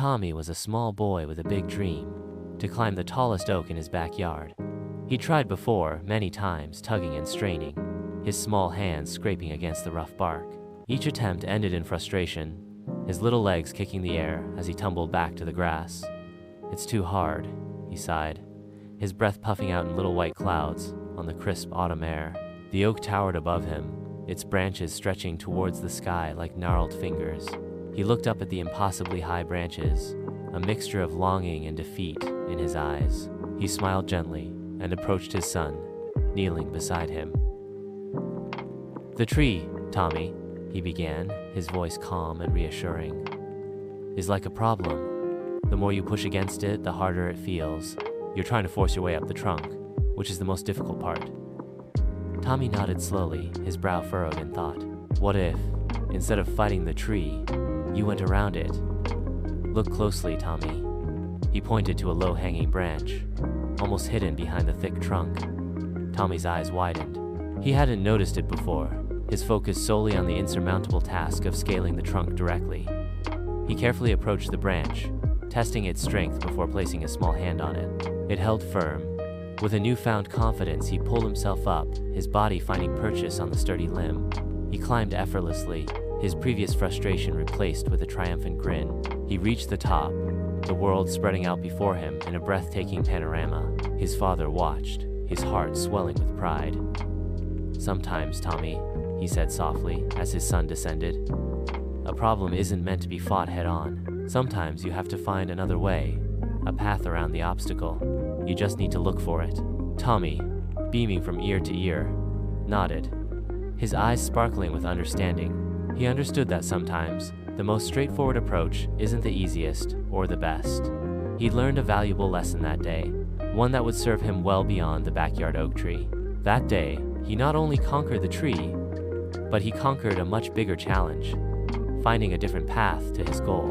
Tommy was a small boy with a big dream: to climb the tallest oak in his backyard. He tried before, many times, tugging and straining, his small hands scraping against the rough bark. Each attempt ended in frustration, his little legs kicking the air as he tumbled back to the grass. "It's too hard," he sighed, his breath puffing out in little white clouds on the crisp autumn air. The oak towered above him, its branches stretching towards the sky like gnarled fingers. He looked up at the impossibly high branches, a mixture of longing and defeat in his eyes. He smiled gently and approached his son, kneeling beside him. "The tree, Tommy," he began, his voice calm and reassuring, "is like a problem. The more you push against it, the harder it feels. You're trying to force your way up the trunk, which is the most difficult part." Tommy nodded slowly, his brow furrowed in thought. "What if, instead of fighting the tree, you went around it? Look closely, Tommy." He pointed to a low-hanging branch, almost hidden behind the thick trunk. Tommy's eyes widened. He hadn't noticed it before, his focus solely on the insurmountable task of scaling the trunk directly. He carefully approached the branch, testing its strength before placing a small hand on it. It held firm. With a newfound confidence, he pulled himself up, his body finding purchase on the sturdy limb. He climbed effortlessly, his previous frustration replaced with a triumphant grin. He reached the top, the world spreading out before him in a breathtaking panorama. His father watched, his heart swelling with pride. "Sometimes, Tommy," he said softly as his son descended, "a problem isn't meant to be fought head-on. Sometimes you have to find another way, a path around the obstacle. You just need to look for it." Tommy, beaming from ear to ear, nodded, his eyes sparkling with understanding. He understood that sometimes the most straightforward approach isn't the easiest or the best. He learned a valuable lesson that day, one that would serve him well beyond the backyard oak tree. That day, he not only conquered the tree, but he conquered a much bigger challenge: finding a different path to his goal.